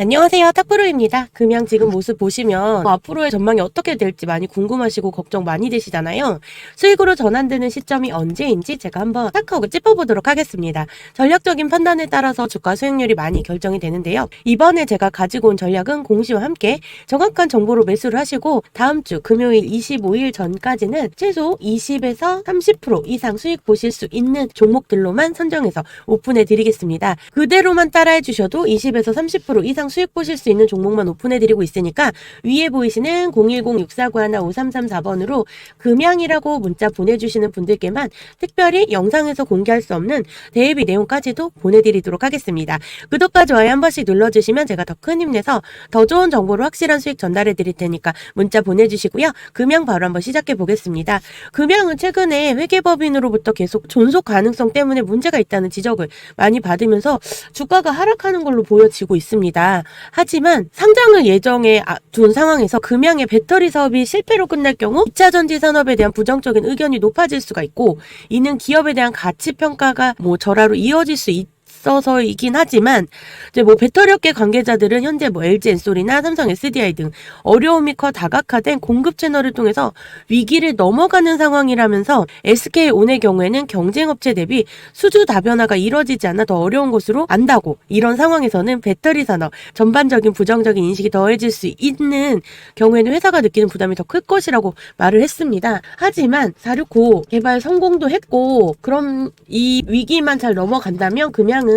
안녕하세요. 탁프로입니다. 금양 지금 모습 보시면 앞으로의 전망이 어떻게 될지 많이 궁금하시고 걱정 많이 되시잖아요. 수익으로 전환되는 시점이 언제인지 제가 한번 딱 하고 짚어보도록 하겠습니다. 전략적인 판단에 따라서 주가 수익률이 많이 결정이 되는데요. 이번에 제가 가지고 온 전략은 공시와 함께 정확한 정보로 매수를 하시고 다음 주 금요일 25일 전까지는 최소 20에서 30% 이상 수익 보실 수 있는 종목들로만 선정해서 오픈해 드리겠습니다. 그대로만 따라해 주셔도 20에서 30% 이상 수익 보실 수 있는 종목만 오픈해드리고 있으니까 위에 보이시는 010-6491-5334번으로 금양이라고 문자 보내주시는 분들께만 특별히 영상에서 공개할 수 없는 대비 내용까지도 보내드리도록 하겠습니다. 구독과 좋아요 한 번씩 눌러주시면 제가 더 큰 힘내서 더 좋은 정보로 확실한 수익 전달해드릴 테니까 문자 보내주시고요. 금양 바로 한번 시작해 보겠습니다. 금양은 최근에 회계법인으로부터 계속 존속 가능성 때문에 문제가 있다는 지적을 많이 받으면서 주가가 하락하는 걸로 보여지고 있습니다. 하지만 상장을 예정에 둔 상황에서 금양의 배터리 사업이 실패로 끝날 경우 2차 전지 산업에 대한 부정적인 의견이 높아질 수가 있고 이는 기업에 대한 가치 평가가 절하로 이어질 수 있어서이긴 하지만 이제 배터리 업계 관계자들은 현재 LG 엔솔이나 삼성 SDI 등 어려움이 커 다각화된 공급 채널을 통해서 위기를 넘어가는 상황이라면서 SK온의 경우에는 경쟁업체 대비 수주 다변화가 이뤄지지 않아 더 어려운 것으로 안다고 이런 상황에서는 배터리 산업 전반적인 부정적인 인식이 더해질 수 있는 경우에는 회사가 느끼는 부담이 더 클 것이라고 말을 했습니다. 하지만 469 개발 성공도 했고 그럼 이 위기만 잘 넘어간다면 금양은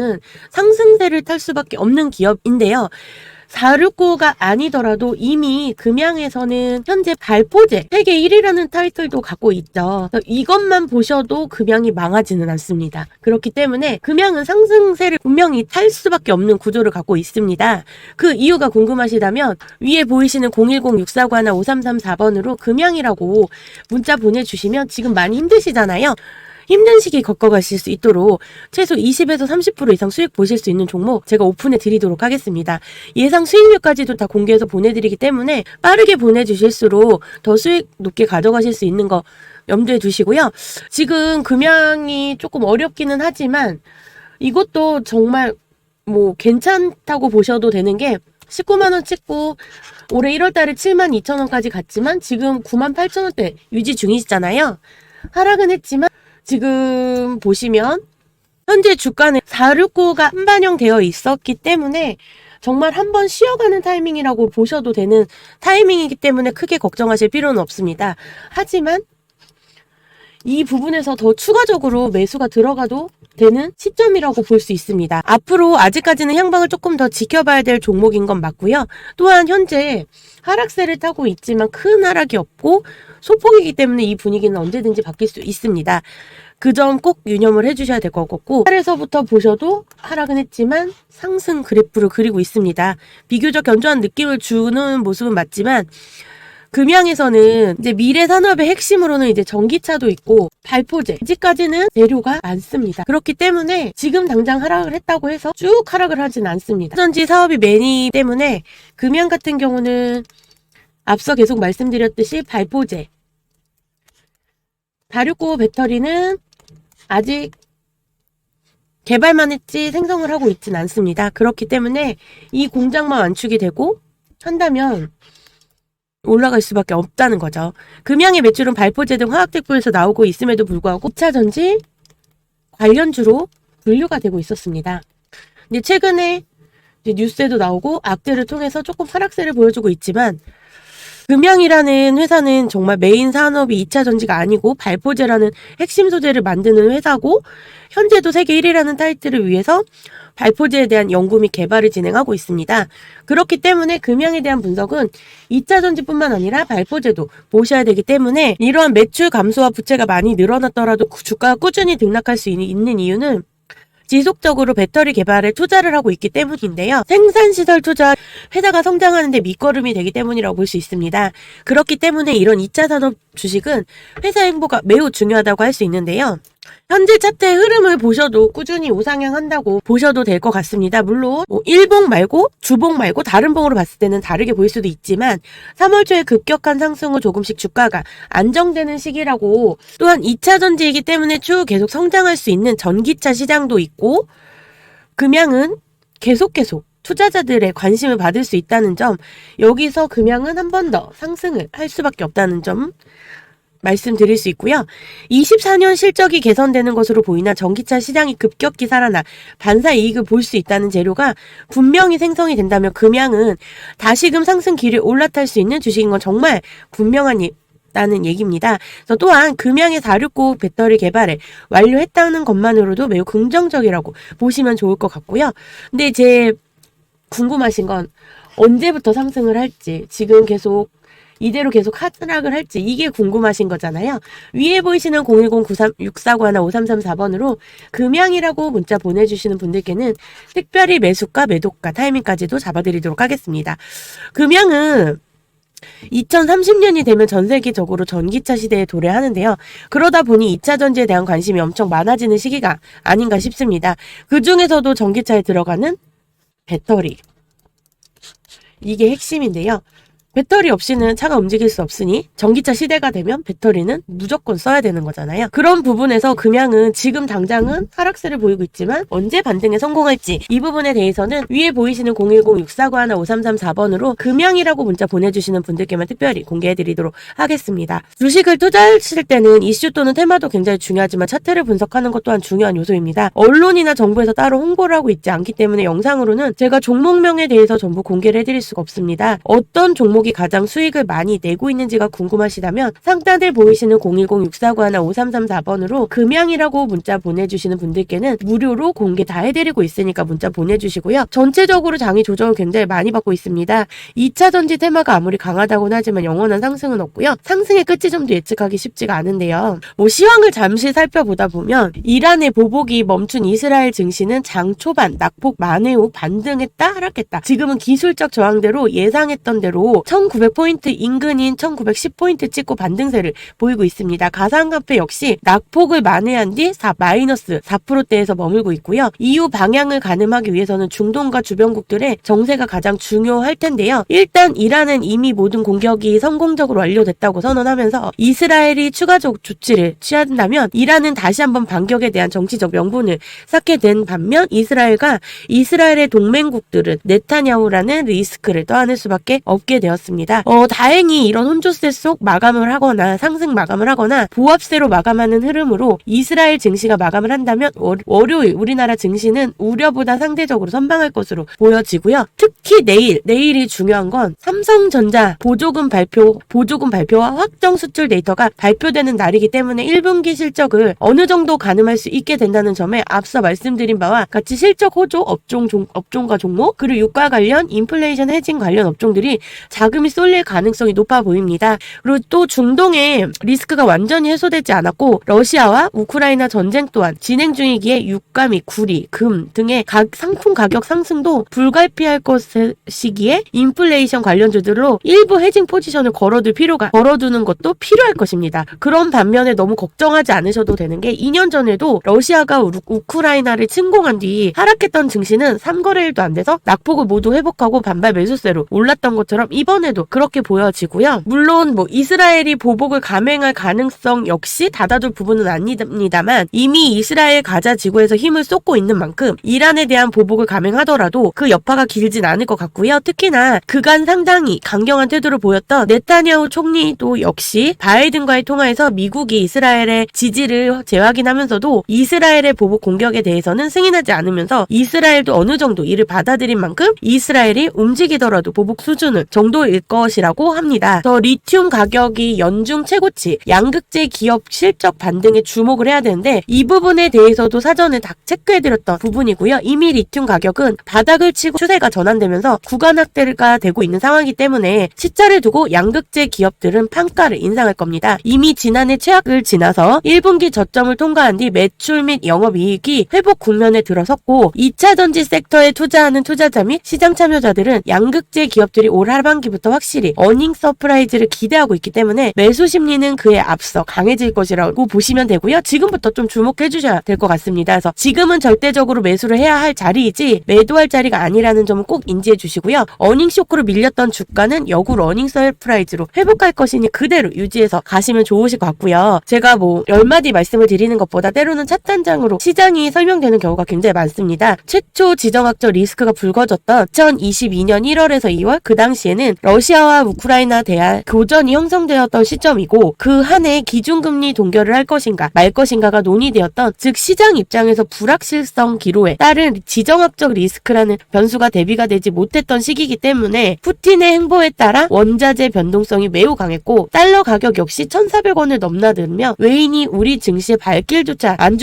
상승세를 탈 수밖에 없는 기업인데요. 469가 아니더라도 이미 금양에서는 현재 발포제 세계 1위라는 타이틀도 갖고 있죠. 이것만 보셔도 금양이 망하지는 않습니다. 그렇기 때문에 금양은 상승세를 분명히 탈 수밖에 없는 구조를 갖고 있습니다. 그 이유가 궁금하시다면 위에 보이시는 010-6491-5334번으로 금양이라고 문자 보내주시면 지금 많이 힘드시잖아요. 힘든 시기 겪어가실 수 있도록 최소 20에서 30% 이상 수익 보실 수 있는 종목 제가 오픈해 드리도록 하겠습니다. 예상 수익률까지도 다 공개해서 보내드리기 때문에 빠르게 보내주실수록 더 수익 높게 가져가실 수 있는 거 염두에 두시고요. 지금 금양이 조금 어렵기는 하지만 이것도 정말 괜찮다고 보셔도 되는 게 19만원 찍고 올해 1월달에 72,000원까지 갔지만 지금 98,000원대 유지 중이시잖아요. 하락은 했지만 지금 보시면 현재 주가는 469가 한반영되어 있었기 때문에 정말 한번 쉬어가는 타이밍이라고 보셔도 되는 타이밍이기 때문에 크게 걱정하실 필요는 없습니다. 하지만 이 부분에서 더 추가적으로 매수가 들어가도 되는 시점이라고 볼 수 있습니다. 앞으로 아직까지는 향방을 조금 더 지켜봐야 될 종목인 건 맞고요. 또한 현재 하락세를 타고 있지만 큰 하락이 없고 소폭이기 때문에 이 분위기는 언제든지 바뀔 수 있습니다. 그 점 꼭 유념을 해주셔야 될 것 같고 아래서부터 보셔도 하락은 했지만 상승 그래프를 그리고 있습니다. 비교적 견조한 느낌을 주는 모습은 맞지만 금양에서는 이제 미래 산업의 핵심으로는 이제 전기차도 있고 발포제 아직까지는 재료가 많습니다. 그렇기 때문에 지금 당장 하락을 했다고 해서 쭉 하락을 하진 않습니다. 전지 사업이 매니 때문에 금양 같은 경우는 앞서 계속 말씀드렸듯이 발포제 469 배터리는 아직 개발만 했지 생성을 하고 있진 않습니다. 그렇기 때문에 이 공장만 완축이 되고 한다면 올라갈 수밖에 없다는 거죠. 금양의 매출은 발포제 등 화학제품에서 나오고 있음에도 불구하고 2차 전지 관련주로 분류가 되고 있었습니다. 근데 최근에 이제 뉴스에도 나오고 악재를 통해서 조금 하락세를 보여주고 있지만 금양이라는 회사는 정말 메인 산업이 2차 전지가 아니고 발포제라는 핵심 소재를 만드는 회사고 현재도 세계 1위라는 타이틀을 위해서 발포제에 대한 연구 및 개발을 진행하고 있습니다. 그렇기 때문에 금양에 대한 분석은 2차 전지뿐만 아니라 발포제도 보셔야 되기 때문에 이러한 매출 감소와 부채가 많이 늘어났더라도 주가가 꾸준히 등락할 수 있는 이유는 지속적으로 배터리 개발에 투자를 하고 있기 때문인데요. 생산시설 투자, 회사가 성장하는 데 밑거름이 되기 때문이라고 볼 수 있습니다. 그렇기 때문에 이런 2차 산업 주식은 회사 행보가 매우 중요하다고 할 수 있는데요. 현재 차트의 흐름을 보셔도 꾸준히 우상향한다고 보셔도 될 것 같습니다. 물론 일봉 말고 주봉 말고 다른 봉으로 봤을 때는 다르게 보일 수도 있지만 3월 초에 급격한 상승 후 조금씩 주가가 안정되는 시기라고 또한 2차 전지이기 때문에 추후 계속 성장할 수 있는 전기차 시장도 있고 금양은 계속 투자자들의 관심을 받을 수 있다는 점, 여기서 금양은 한 번 더 상승을 할 수밖에 없다는 점 말씀드릴 수 있고요. 24년 실적이 개선되는 것으로 보이나 전기차 시장이 급격히 살아나 반사 이익을 볼 수 있다는 재료가 분명히 생성이 된다면 금양은 다시금 상승 길을 올라탈 수 있는 주식인 건 정말 분명하다는 얘기입니다. 그래서 또한 금양의 469 배터리 개발을 완료했다는 것만으로도 매우 긍정적이라고 보시면 좋을 것 같고요. 근데 이제 궁금하신 건 언제부터 상승을 할지, 지금 계속 이대로 계속 하락을 할지, 이게 궁금하신 거잖아요. 위에 보이시는 010-649-5334번으로 금양이라고 문자 보내주시는 분들께는 특별히 매수가, 매도가, 타이밍까지도 잡아드리도록 하겠습니다. 금양은 2030년이 되면 전 세계적으로 전기차 시대에 도래하는데요. 그러다 보니 2차 전지에 대한 관심이 엄청 많아지는 시기가 아닌가 싶습니다. 그 중에서도 전기차에 들어가는 배터리, 이게 핵심인데요. 배터리 없이는 차가 움직일 수 없으니 전기차 시대가 되면 배터리는 무조건 써야 되는 거잖아요. 그런 부분에서 금양은 지금 당장은 하락세를 보이고 있지만 언제 반등에 성공할지, 이 부분에 대해서는 위에 보이시는 010-649-5334번으로 금양이라고 문자 보내주시는 분들께만 특별히 공개해드리도록 하겠습니다. 주식을 투자하실 때는 이슈 또는 테마도 굉장히 중요하지만 차트를 분석하는 것 또한 중요한 요소입니다. 언론이나 정부에서 따로 홍보를 하고 있지 않기 때문에 영상으로는 제가 종목명에 대해서 전부 공개를 해드릴 수가 없습니다. 어떤 종목이 가장 수익을 많이 내고 있는지가 궁금하시다면 상단에 보이시는 010-649-5334번으로 금양이라고 문자 보내주시는 분들께는 무료로 공개 다 해드리고 있으니까 문자 보내주시고요. 전체적으로 장이 조정을 굉장히 많이 받고 있습니다. 2차 전지 테마가 아무리 강하다고는 하지만 영원한 상승은 없고요. 상승의 끝이 좀 더 예측하기 쉽지가 않은데요. 시황을 잠시 살펴보다 보면 이란의 보복이 멈춘 이스라엘 증시는 장 초반 낙폭 만회 후 반등했다 하락했다. 지금은 기술적 저항대로 예상했던 대로 1900포인트 인근인 1910포인트 찍고 반등세를 보이고 있습니다. 가상화폐 역시 낙폭을 만회한 뒤 마이너스 4%대에서 머물고 있고요. 이후 방향을 가늠하기 위해서는 중동과 주변국들의 정세가 가장 중요할 텐데요. 일단 이란은 이미 모든 공격이 성공적으로 완료됐다고 선언하면서 이스라엘이 추가적 조치를 취한다면 이란은 다시 한번 반격에 대한 정치적 명분을 쌓게 된 반면 이스라엘과 이스라엘의 동맹국들은 네타냐후라는 리스크를 떠안을 수밖에 없게 되었습니다. 다행히 이런 혼조세 속 마감을 하거나 상승 마감을 하거나 보합세로 마감하는 흐름으로 이스라엘 증시가 마감을 한다면 월요일 우리나라 증시는 우려보다 상대적으로 선방할 것으로 보여지고요. 특히 내일이 중요한 건 삼성전자 보조금 발표와 확정 수출 데이터가 발표되는 날이기 때문에 1분기 실적을 어느 정도 가늠할 수 있게 된다는 점에 앞서 말씀드린 바와 같이 실적 호조 업종과 종목, 그리고 유가 관련 인플레이션 해징 관련 업종들이 자금이 쏠릴 가능성이 높아 보입니다. 그리고 또 중동의 리스크가 완전히 해소되지 않았고 러시아와 우크라이나 전쟁 또한 진행 중이기에 유가 및 구리, 금 등의 상품 가격 상승도 불가피할 것이기에 인플레이션 관련주들로 일부 해징 포지션을 걸어두는 것도 필요할 것입니다. 그런 반면에 너무 걱정하지 않으셔도 되는 게 2년 전에도 러시아가 우크라이나를 침공한 뒤 하락했던 증시는 3거래일도 안 돼서 낙폭을 모두 회복하고 반발 매수세로 올랐던 것처럼 이번에도 그렇게 보여지고요. 물론 이스라엘이 보복을 감행할 가능성 역시 닫아둘 부분은 아닙니다만 이미 이스라엘 가자 지구에서 힘을 쏟고 있는 만큼 이란에 대한 보복을 감행하더라도 그 여파가 길진 않을 것 같고요. 특히나 그간 상당히 강경한 태도를 보였던 네타냐후 총리도 역시 바이든과의 통화에서 미국이 이스라엘의 지지를 재확인하면서도 이스라엘의 보복 공격에 대해서는 승인하지 않으면서 이스라엘도 어느 정도 이를 받아들인 만큼 이스라엘이 움직이더라도 보복 수준은 정도일 것이라고 합니다. 더 리튬 가격이 연중 최고치, 양극재 기업 실적 반등에 주목을 해야 되는데 이 부분에 대해서도 사전에 다 체크해드렸던 부분이고요. 이미 리튬 가격은 바닥을 치고 추세가 전환되면서 구간 확대가 되고 있는 상황이기 때문에 시차를 두고 양극재 기업들은 판가를 인상할 겁니다. 이미 지난해 최악을 지나서 1분기 저점을 통과한 뒤 매출 및 영업이익이 회복 국면에 들어섰고 2차 전지 섹터에 투자하는 투자자 및 시장 참여자들은 양극재 기업들이 올 하반기부터 이제부터 확실히 어닝 서프라이즈를 기대하고 있기 때문에 매수 심리는 그에 앞서 강해질 것이라고 보시면 되고요. 지금부터 좀 주목해 주셔야 될 것 같습니다. 그래서 지금은 절대적으로 매수를 해야 할 자리이지 매도할 자리가 아니라는 점은 꼭 인지해 주시고요. 어닝 쇼크로 밀렸던 주가는 역으로 어닝 서프라이즈로 회복할 것이니 그대로 유지해서 가시면 좋으실 것 같고요. 제가 뭐 10마디 말씀을 드리는 것보다 때로는 차트단장으로 시장이 설명되는 경우가 굉장히 많습니다. 최초 지정학적 리스크가 불거졌던 2022년 1월에서 2월 그 당시에는 러시아와 우크라이나 대한 교전이 형성되었던 시점이고 그 한 해 기준금리 동결을 할 것인가 말 것인가가 논의되었던 즉 시장 입장에서 불확실성 기로에 따른 지정학적 리스크라는 변수가 대비가 되지 못했던 시기이기 때문에 푸틴의 행보에 따라 원자재 변동성이 매우 강했고 달러 가격 역시 1,400원을 넘나들며 외인이 우리 증시에 발길조차 안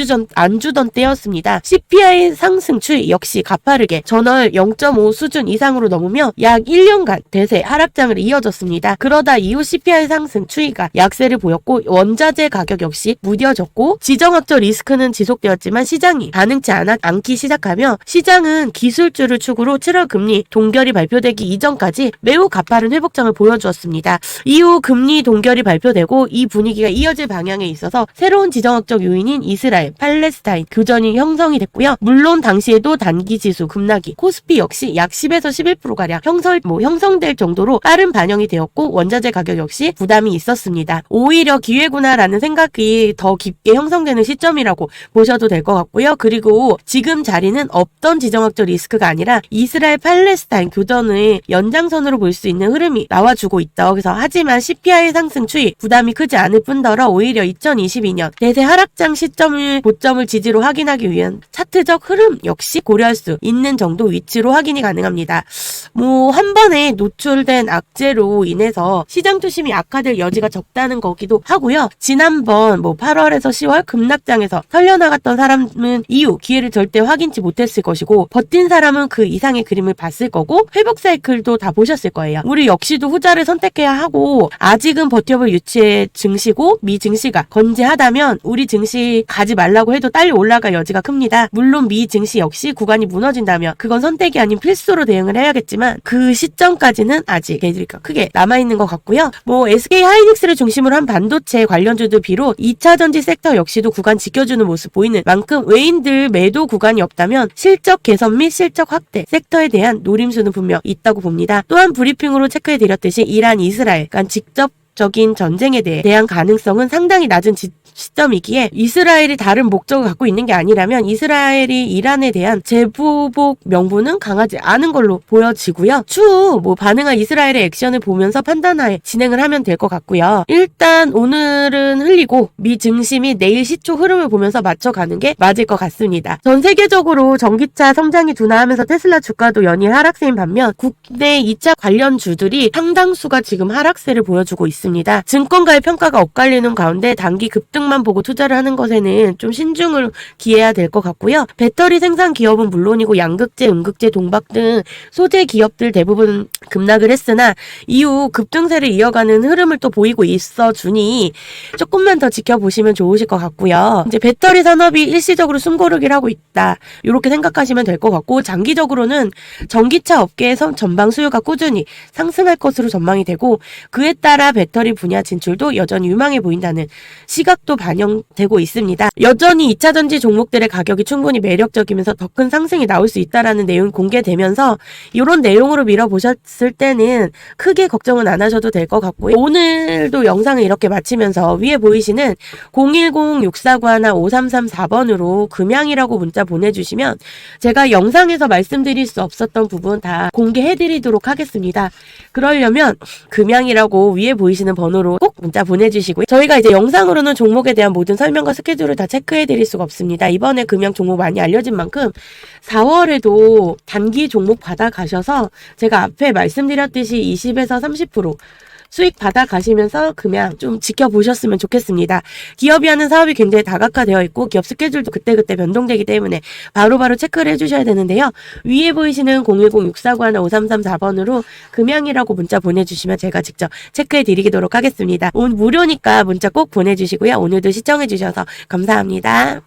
주던 때였습니다. CPI 상승 추이 역시 가파르게 전월 0.5 수준 이상으로 넘으며 약 1년간 대세 하락장을 이어졌습니다. 그러다 이후 CPI 상승 추이가 약세를 보였고 원자재 가격 역시 무뎌졌고 지정학적 리스크는 지속되었지만 시장이 반응치 않기 시작하며 시장은 기술주를 축으로 7월 금리 동결이 발표되기 이전까지 매우 가파른 회복장을 보여주었습니다. 이후 금리 동결이 발표되고 이 분위기가 이어질 방향에 있어서 새로운 지정학적 요인인 이스라엘, 팔레스타인 교전이 형성이 됐고요. 물론 당시에도 단기지수 급락이 코스피 역시 약 10에서 11%가량 형성될 정도로 빠른 반영이 되었고 원자재 가격 역시 부담이 있었습니다. 오히려 기회구나라는 생각이 더 깊게 형성되는 시점이라고 보셔도 될 것 같고요. 그리고 지금 자리는 없던 지정학적 리스크가 아니라 이스라엘 팔레스타인 교전의 연장선으로 볼 수 있는 흐름이 나와주고 있다. 그래서 하지만 CPI 상승 추이 부담이 크지 않을 뿐더러 오히려 2022년 대세 하락장 시점을 고점을 지지로 확인하기 위한 차트적 흐름 역시 고려할 수 있는 정도 위치로 확인이 가능합니다. 한 번에 노출된 악재로 인해서 시장 투심이 악화될 여지가 적다는 거기도 하고요. 지난번 8월에서 10월 급락장에서 털려나갔던 사람은 이후 기회를 절대 확인치 못했을 것이고 버틴 사람은 그 이상의 그림을 봤을 거고 회복 사이클도 다 보셨을 거예요. 우리 역시도 후자를 선택해야 하고 아직은 버텨볼 유치의 증시고 미 증시가 건재하다면 우리 증시 가지 말라고 해도 딸려 올라갈 여지가 큽니다. 물론 미 증시 역시 구간이 무너진다면 그건 선택이 아닌 필수로 대응을 해야겠지만 그 시점까지는 아직 개들이가 크게 남아있는 것 같고요. SK 하이닉스를 중심으로 한 반도체 관련주들 비롯 2차 전지 섹터 역시도 구간 지켜주는 모습 보이는 만큼 외인들 매도 구간이 없다면 실적 개선 및 실적 확대 섹터에 대한 노림수는 분명 있다고 봅니다. 또한 브리핑으로 체크해드렸듯이 이란 이스라엘 간 직접적인 전쟁에 대한 가능성은 상당히 낮은 시점이기에 이스라엘이 다른 목적을 갖고 있는 게 아니라면 이스라엘이 이란에 대한 재보복 명분은 강하지 않은 걸로 보여지고요. 추후 반응한 이스라엘의 액션을 보면서 판단하에 진행을 하면 될 것 같고요. 일단 오늘은 흘리고 미 증시 및 내일 시초 흐름을 보면서 맞춰가는 게 맞을 것 같습니다. 전 세계적으로 전기차 성장이 둔화하면서 테슬라 주가도 연일 하락세인 반면 국내 2차 관련주들이 상당수가 지금 하락세를 보여주고 있습니다. 증권가의 평가가 엇갈리는 가운데 단기 급등 만 보고 투자를 하는 것에는 좀 신중을 기해야 될 것 같고요. 배터리 생산 기업은 물론이고 양극재, 음극재, 동박 등 소재 기업들 대부분 급락을 했으나 이후 급등세를 이어가는 흐름을 또 보이고 있어 주니 조금만 더 지켜보시면 좋으실 것 같고요. 이제 배터리 산업이 일시적으로 숨고르기를 하고 있다. 이렇게 생각하시면 될 것 같고 장기적으로는 전기차 업계에서 전방 수요가 꾸준히 상승할 것으로 전망이 되고 그에 따라 배터리 분야 진출도 여전히 유망해 보인다는 시각도 반영되고 있습니다. 여전히 2차 전지 종목들의 가격이 충분히 매력적이면서 더 큰 상승이 나올 수 있다라는 내용이 공개되면서 이런 내용으로 밀어보셨을 때는 크게 걱정은 안 하셔도 될 것 같고요. 오늘도 영상을 이렇게 마치면서 위에 보이시는 010-649-5334번으로 금양이라고 문자 보내주시면 제가 영상에서 말씀드릴 수 없었던 부분 다 공개해드리도록 하겠습니다. 그러려면 금양이라고 위에 보이시는 번호로 꼭 문자 보내주시고요. 저희가 이제 영상으로는 종목에 대한 모든 설명과 스케줄을 다 체크해드릴 수가 없습니다. 이번에 금양 종목 많이 알려진 만큼 4월에도 단기 종목 받아가셔서 제가 앞에 말씀드렸듯이 20에서 30% 수익 받아가시면서 그냥 좀 지켜보셨으면 좋겠습니다. 기업이 하는 사업이 굉장히 다각화되어 있고 기업 스케줄도 그때그때 변동되기 때문에 바로바로 체크를 해주셔야 되는데요. 위에 보이시는 010-649-5334번으로 금양이라고 문자 보내주시면 제가 직접 체크해드리도록 하겠습니다. 오늘 무료니까 문자 꼭 보내주시고요. 오늘도 시청해주셔서 감사합니다.